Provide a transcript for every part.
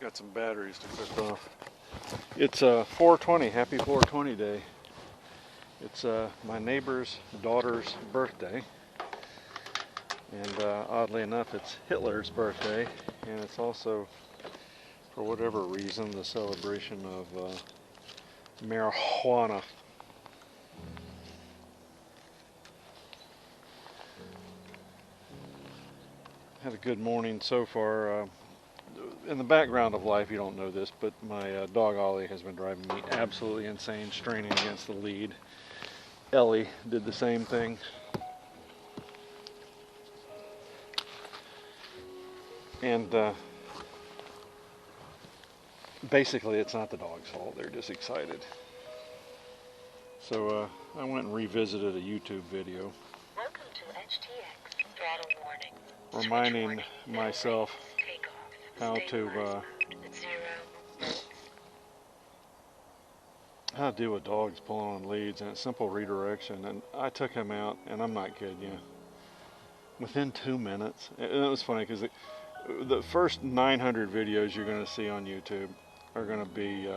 Got some batteries to cook off. It's 420, happy 420 day. It's my neighbor's daughter's birthday. And oddly enough, it's Hitler's birthday. And it's also, for whatever reason, the celebration of marijuana. Had a good morning so far. In the background of life, you don't know this, but my dog Ollie has been driving me absolutely insane, straining against the lead. Ellie did the same thing. And basically it's not the dog's fault, they're just excited. So I went and revisited a YouTube video. Welcome to HTX. Throttle warning. Reminding myself how to deal with dogs pulling on leads, and it's simple redirection. And I took him out, and I'm not kidding you, within 2 minutes. And it was funny because the first 900 videos you're going to see on YouTube are going to be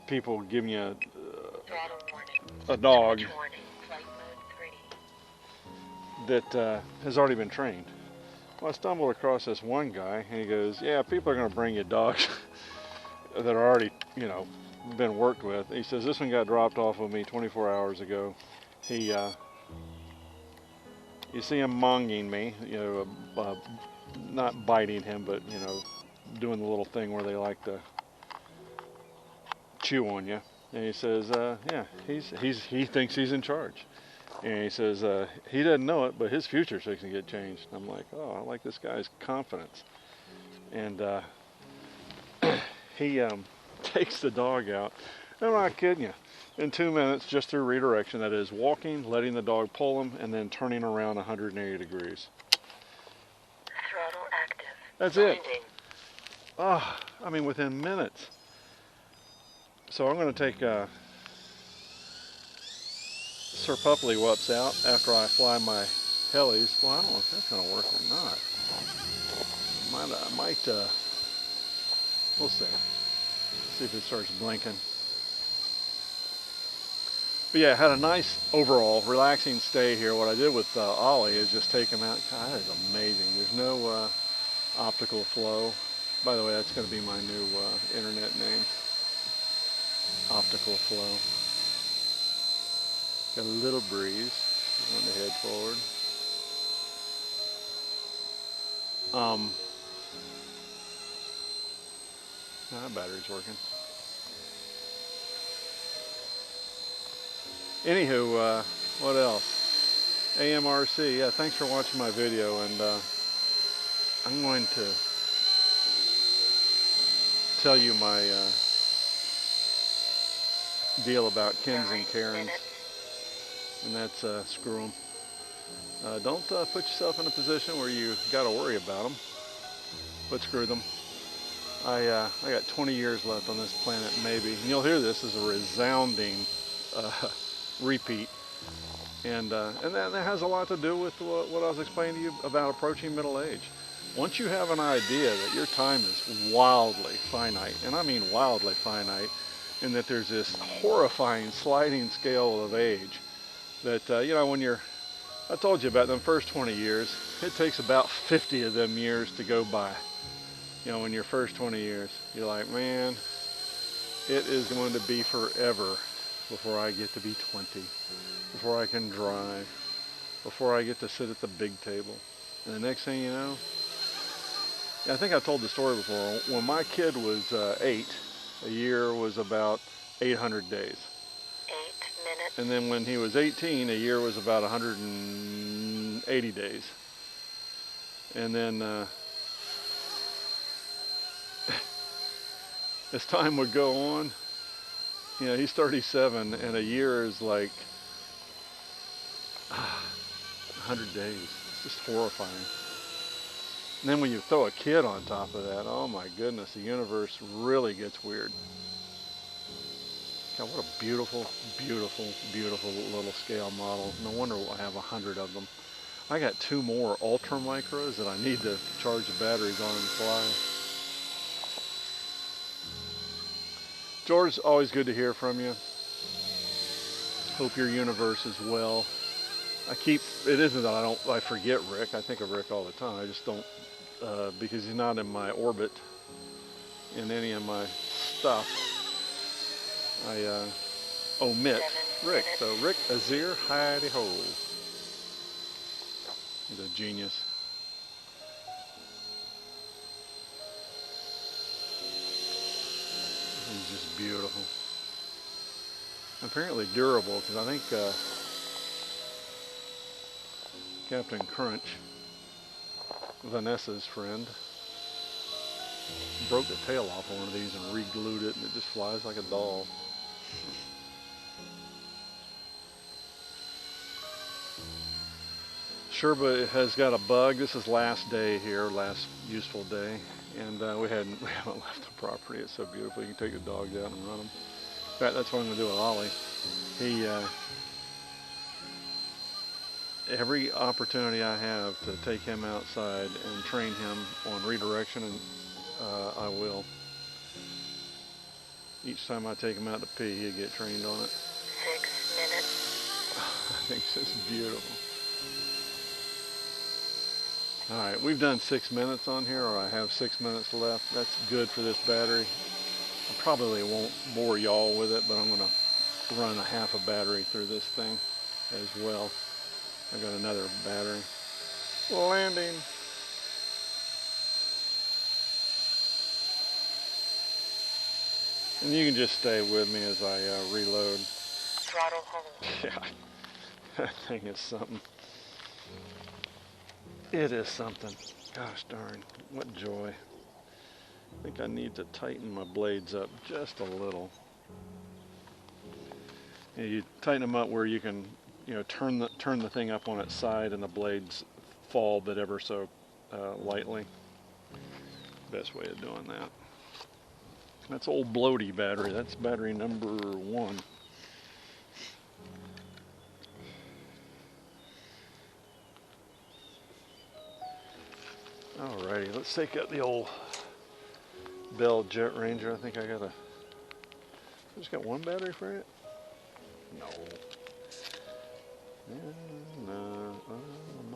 people giving you a dog that has already been trained. Well, I stumbled across this one guy, and he goes, yeah, people are going to bring you dogs that are already, you know, been worked with. He says, this one got dropped off with me 24 hours ago. He, you see him monging me, you know, not biting him, but, you know, doing the little thing where they like to chew on you. And he says, yeah, he thinks he's in charge. And he says, he doesn't know it, but his future's fixing to get changed. I'm like, oh, I like this guy's confidence. And he takes the dog out. I'm not kidding you. In 2 minutes, just through redirection, that is walking, letting the dog pull him, and then turning around 180 degrees. Throttle active. That's it. Ah, I mean, within minutes. So I'm going to take Sir Pupley Wups out after I fly my Helis. Well, I don't know if that's going to work or not. I might we'll see. See if it starts blinking. But yeah, had a nice overall relaxing stay here. What I did with Ollie is just take him out. God, that is amazing. There's no optical flow. By the way, that's going to be my new internet name. Optical flow. Got a little breeze. Want to head forward. Battery's working. Anywho, what else? AMRC. Yeah, thanks for watching my video, and I'm going to tell you my deal about Kens and Karens. And that's screw them. Don't put yourself in a position where you got to worry about them, but screw them. I got 20 years left on this planet, maybe. And you'll hear this as a resounding repeat. And that has a lot to do with what I was explaining to you about approaching middle age. Once you have an idea that your time is wildly finite, and I mean wildly finite, and that there's this horrifying sliding scale of age, that, you know, when I told you about them first 20 years, it takes about 50 of them years to go by. You know, in your first 20 years, you're like, man, it is going to be forever before I get to be 20, before I can drive, before I get to sit at the big table. And the next thing you know, I think I told the story before, when my kid was 8, a year was about 800 days. 8 minutes. And then when he was 18, a year was about 180 days. And then as time would go on, you know, he's 37, and a year is like 100 days. It's just horrifying. And then when you throw a kid on top of that, oh my goodness, the universe really gets weird. God, what a beautiful, beautiful, beautiful little scale model. No wonder I have 100 of them. I got 2 more ultra micros that I need to charge the batteries on and fly. George, always good to hear from you. Hope your universe is well. It isn't that I forget Rick. I think of Rick all the time. I just don't, because he's not in my orbit in any of my stuff. I omit Rick. So Rick Azir, hidey ho. He's a genius. He's just beautiful. Apparently durable, because I think Captain Crunch, Vanessa's friend, broke the tail off one of these and re-glued it, and it just flies like a doll. Sherba has got a bug. This is last day here, last useful day, and we haven't left the property. It's so beautiful. You can take the dogs out and run them. In fact, that's what I'm going to do with Ollie. He, every opportunity I have to take him outside and train him on redirection, and I will. Each time I take him out to pee, he'll get trained on it. 6 minutes. I think it's just beautiful. All right, we've done 6 minutes on here, or I have 6 minutes left. That's good for this battery. I probably won't bore y'all with it, but I'm gonna run a half a battery through this thing as well. I got another battery. Landing. And you can just stay with me as I reload. Throttle home. Yeah, that thing is something. It is something. Gosh darn, what joy. I think I need to tighten my blades up just a little. You tighten them up where you can, turn the thing up on its side and the blades fall but ever so lightly. Best way of doing that. That's old bloaty battery. That's battery number 1. Alrighty, let's take out the old Bell Jet Ranger. I think I just got one battery for it? No. Yeah, no, I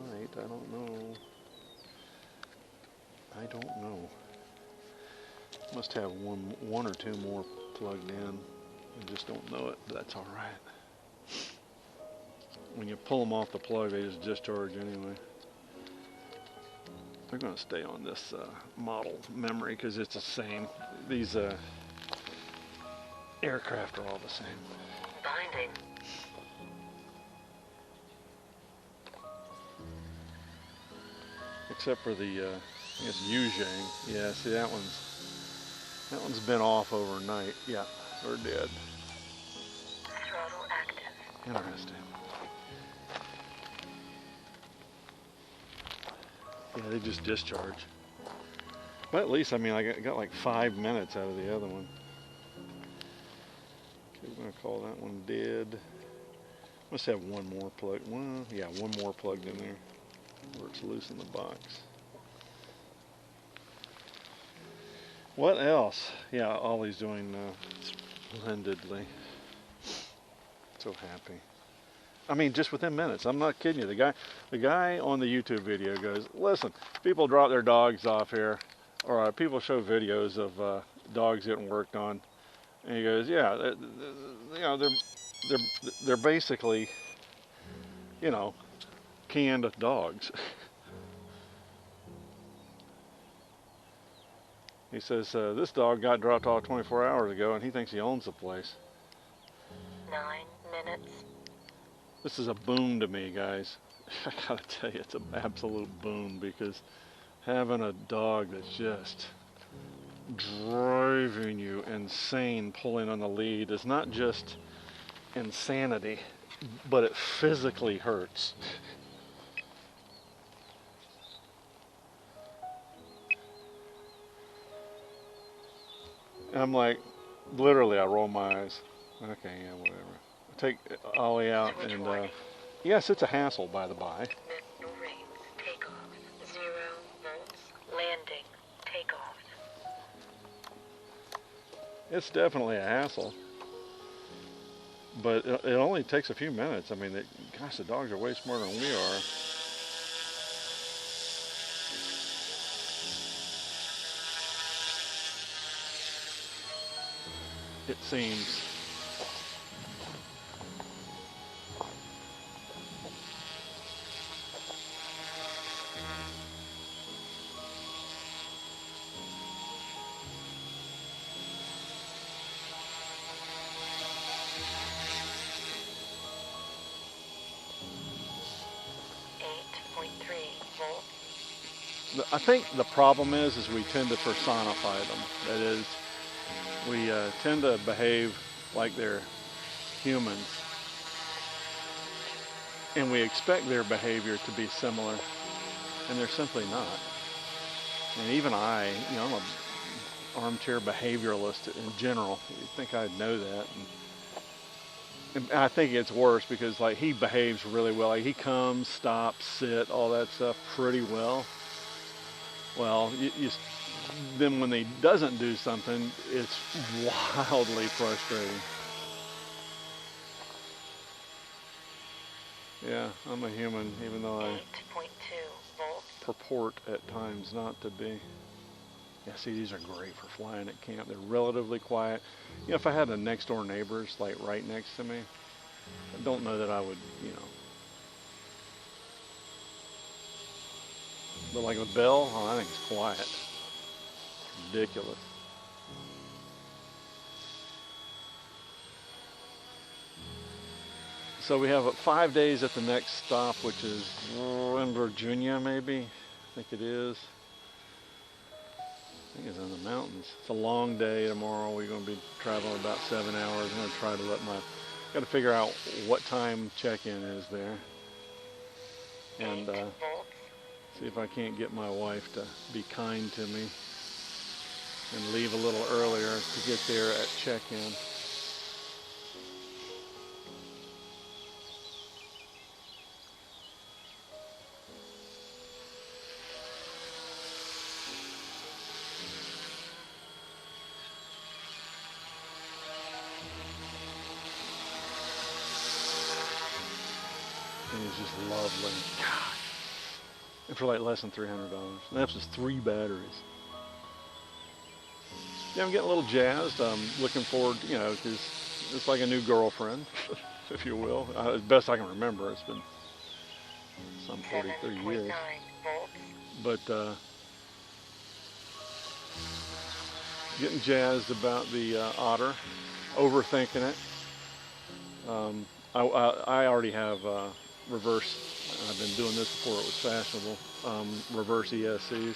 might, I don't know. I don't know. Must have one or two more plugged in. I just don't know it, but that's alright. When you pull them off the plug, they just discharge anyway. They're going to stay on this model memory because it's the same. These aircraft are all the same. Binding. Except for the, I guess, Yuzhang. Yeah, see that one's been off overnight. Yeah, or dead. Throttle active. Interesting. Yeah, they just discharge. But at least, I mean, I got like 5 minutes out of the other one. Okay, we're going to call that one dead. Must have one more plug. Well, yeah, one more plugged in there. Works loose in the box. What else? Yeah, Ollie's doing splendidly. So happy. I mean, just within minutes. I'm not kidding you. The guy on the YouTube video goes, listen, people drop their dogs off here, or people show videos of dogs getting worked on, and he goes, yeah, they're basically, canned dogs. He says, this dog got dropped off 24 hours ago, and he thinks he owns the place. 9 minutes. This is a boon to me, guys. I gotta tell you, it's an absolute boon, because having a dog that's just driving you insane pulling on the lead is not just insanity, but it physically hurts. And I'm like, literally, I roll my eyes. Okay, yeah, whatever. I take Ollie out, and yes, it's a hassle, by the by. No rings. Takeoff. 0 volts. Landing. Takeoff. It's definitely a hassle, but it only takes a few minutes. I mean, gosh, the dogs are way smarter than we are. It seems. I think the problem is we tend to personify them. That is, we tend to behave like they're humans, and we expect their behavior to be similar, and they're simply not. And even I'm an armchair behavioralist in general. You'd think I'd know that. And I think it's worse because like he behaves really well. Like he comes, stops, sit, all that stuff pretty well. Well, then when he doesn't do something, it's wildly frustrating. Yeah, I'm a human, even though I purport at times not to be. Yeah, see, these are great for flying at camp. They're relatively quiet. You know, if I had a next door neighbors like right next to me, I don't know that I would, But like a bell, oh, I think it's quiet. It's ridiculous. So we have 5 days at the next stop, which is in Virginia, maybe. I think it is. I think it's in the mountains. It's a long day tomorrow. We're going to be traveling about 7 hours. I'm going to try to got to figure out what time check-in is there. And see if I can't get my wife to be kind to me and leave a little earlier to get there at check-in. And it's just lovely. God. And for like less than $300. And that's just 3 batteries. Yeah, I'm getting a little jazzed. I'm looking forward, because it's like a new girlfriend, if you will. As best I can remember, it's been some 43 years. But getting jazzed about the otter, overthinking it. I already have reverse. I've been doing this before it was fashionable. Reverse ESCs.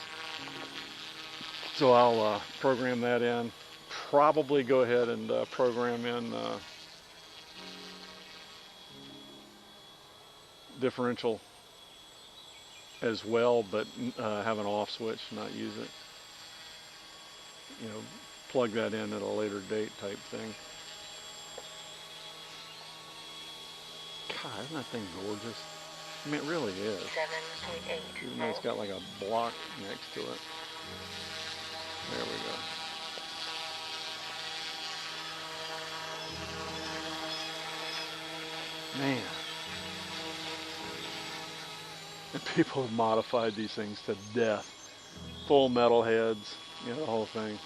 So I'll program that in. Probably go ahead and program in differential as well, but have an off switch, not use it. Plug that in at a later date type thing. God, isn't that thing gorgeous? I mean, it really is. 7.8. Even though it's got like a block next to it. There we go. Man. And people have modified these things to death. Full metal heads, the whole thing.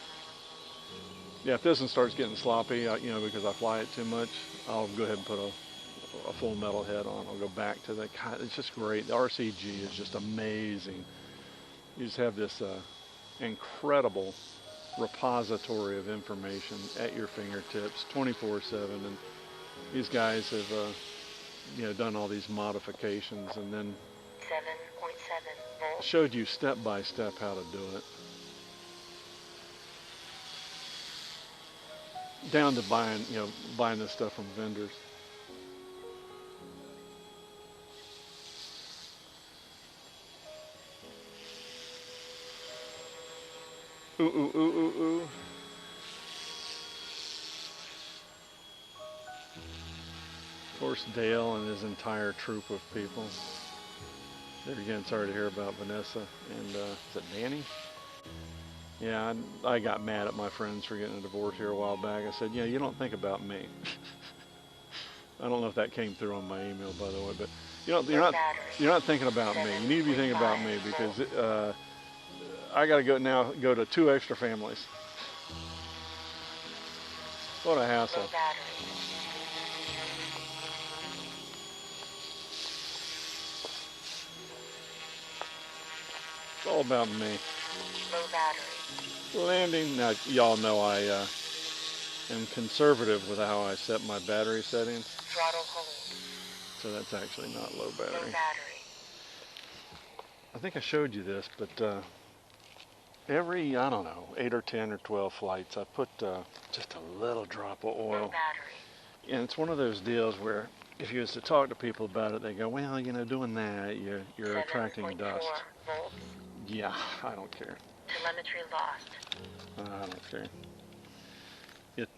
Yeah, if this one starts getting sloppy, because I fly it too much, I'll go ahead and put a full metal head on. I'll go back to that. God, it's just great. The RCG is just amazing. You just have this incredible repository of information at your fingertips 24/7, and these guys have done all these modifications and then 7.7 volts. showed you step by step how to do it, down to buying this stuff from vendors. Ooh, ooh, ooh, ooh, ooh. Of course, Dale and his entire troop of people. There again, sorry to hear about Vanessa. And is it Danny? Yeah, I got mad at my friends for getting a divorce here a while back. I said, yeah, you don't think about me. I don't know if that came through on my email, by the way, but you're not thinking about me. You need to be thinking about me because I got to go to 2 extra families. What a hassle. It's all about me. Low battery. Landing. Now, y'all know I am conservative with how I set my battery settings. Throttle hold. So that's actually not low battery. Low battery. I think I showed you this, but every, I don't know, 8 or 10 or 12 flights, I put just a little drop of oil. Low battery. And it's one of those deals where if you was to talk to people about it, they go, well, you know, doing that, you're attracting dust. Volts. Yeah, I don't care. Telemetry lost. I don't care. It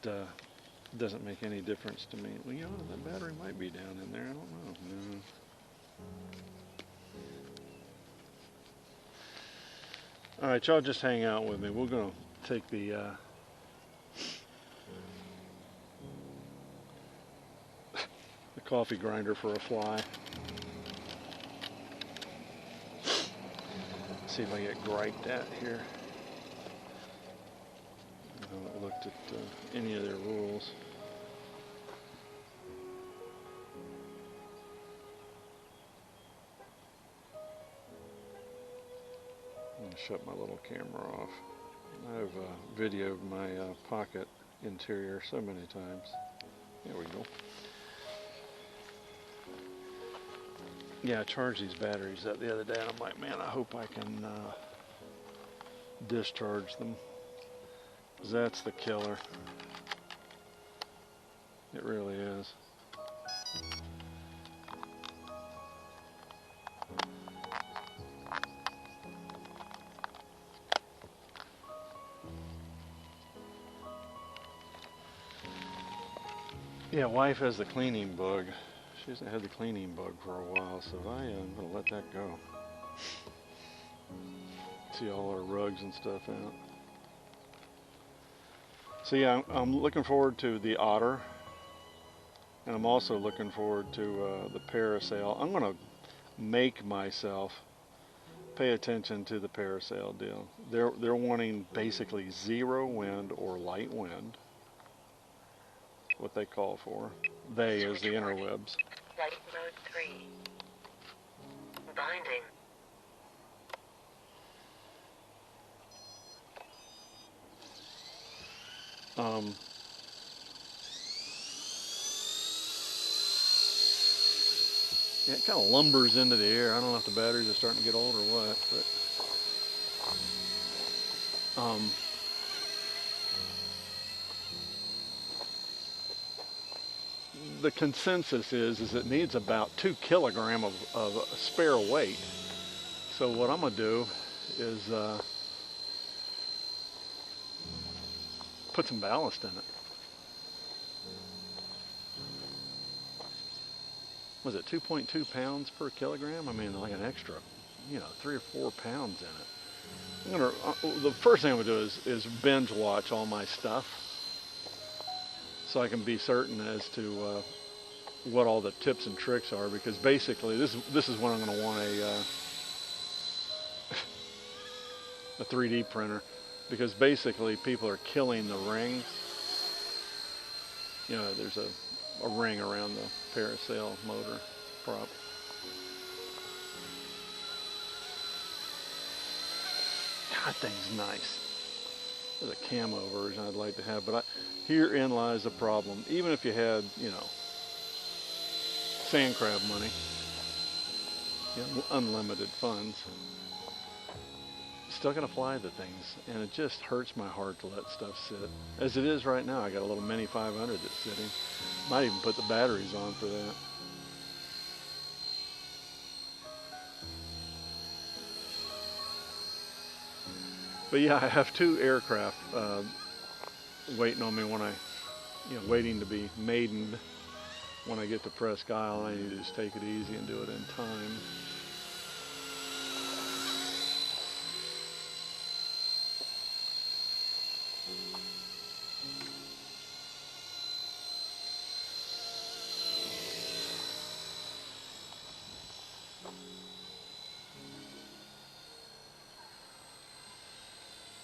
doesn't make any difference to me. Well, you know, that battery might be down in there. I don't know. No. All right, y'all just hang out with me. We're going to take the coffee grinder for a fly. See if I get griped at here. I haven't looked at any of their rules. I'm going to shut my little camera off. I've videoed my pocket interior so many times. There we go. Yeah, I charged these batteries up the other day, and I'm like, man, I hope I can discharge them. 'Cause that's the killer. It really is. Yeah, wife has the cleaning bug. She hasn't had the cleaning bug for a while, so I'm going to let that go. See all our rugs and stuff out. So yeah, I'm looking forward to the otter, and I'm also looking forward to the parasail. I'm going to make myself pay attention to the parasail deal. They're wanting basically 0 wind or light wind, what they call for. They is the interwebs. Flight mode 3. Binding. Yeah, it kind of lumbers into the air. I don't know if the batteries are starting to get old or what, but the consensus is it needs about 2 kilograms of spare weight. So what I'm gonna do is put some ballast in it. Was it 2.2 pounds per kilogram? I mean, like an extra, 3 or 4 pounds in it. I'm gonna, the first thing I'm gonna do is binge watch all my stuff, so I can be certain as to what all the tips and tricks are. Because basically, this is when I'm gonna want a 3D printer, because basically people are killing the rings. There's a ring around the parasail motor prop. God, that thing's nice. There's a camo version I'd like to have, but herein lies the problem. Even if you had, sand crab money, unlimited funds, still gonna fly the things, and it just hurts my heart to let stuff sit. As it is right now, I got a little Mini 500 that's sitting. Might even put the batteries on for that. But yeah, I have 2 aircraft waiting on me when waiting to be maidened when I get to Presque Isle. I need to just take it easy and do it in time.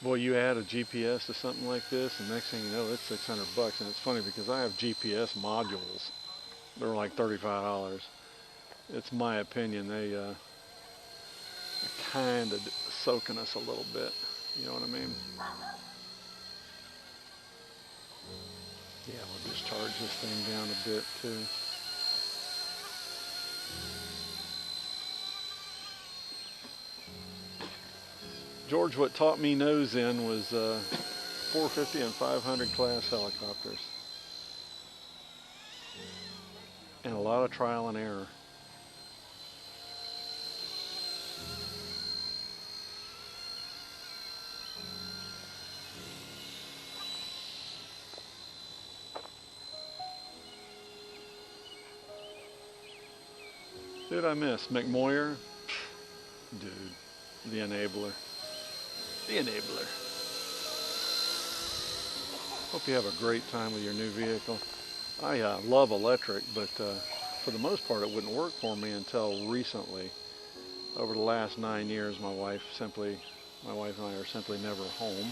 Boy, you add a GPS to something like this, and next thing you know, it's 600 bucks. And it's funny because I have GPS modules. They're like $35. It's my opinion they're kind of soaking us a little bit. You know what I mean? Yeah, we'll just charge this thing down a bit too. George, what taught me nose in was 450 and 500 class helicopters. And a lot of trial and error. Who'd I miss? McMoyer? Dude, the enabler. The enabler. Hope you have a great time with your new vehicle. I love electric, but for the most part it wouldn't work for me until recently. Over the last 9 years, my wife and I are simply never home.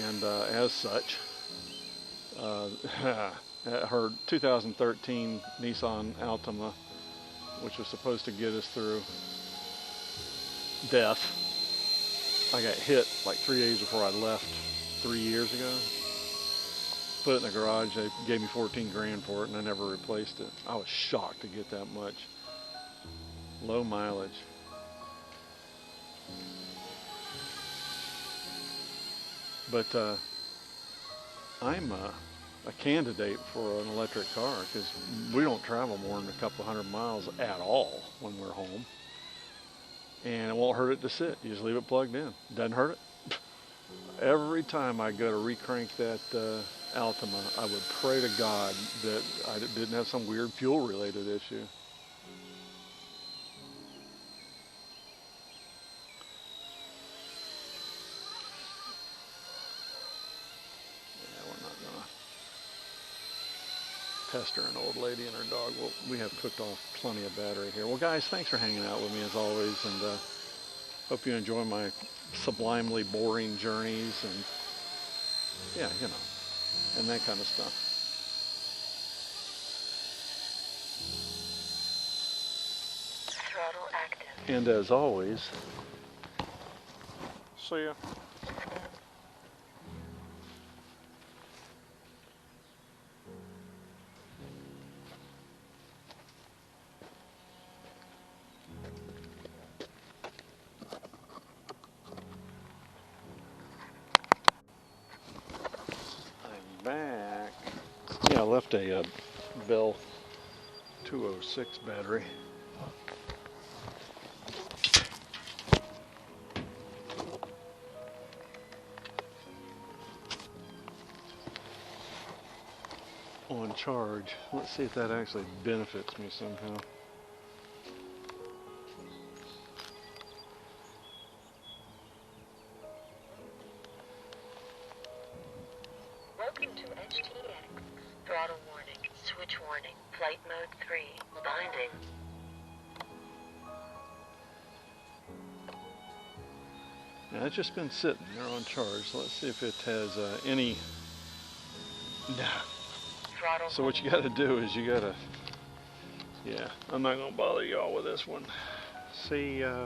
And as such, her 2013 Nissan Altima, which was supposed to get us through death, I got hit like 3 days before I left 3 years ago. Put it in the garage. They gave me 14 grand for it, and I never replaced it. I was shocked to get that much. Low mileage. But I'm a candidate for an electric car because we don't travel more than a couple hundred miles at all when we're home. And it won't hurt it to sit. You just leave it plugged in. Doesn't hurt it. Every time I go to recrank that Altima, I would pray to God that I didn't have some weird fuel-related issue. Yeah, we're not gonna pester an old lady and her dog. Well, we have cooked off plenty of battery here. Well, guys, thanks for hanging out with me as always, and hope you enjoy my sublimely boring journeys and, yeah, you know, and that kind of stuff. Throttle active. And as always, see ya. I'm back. Yeah, I left a Bell 206 battery. On charge. Let's see if that actually benefits me somehow. Welcome to HTX. Throttle warning. Switch warning. Flight mode 3. Binding. Now it's just been sitting there on charge. So let's see if it has any. Throttle. So what you got to do is you got to. Yeah, I'm not gonna bother y'all with this one. See ya.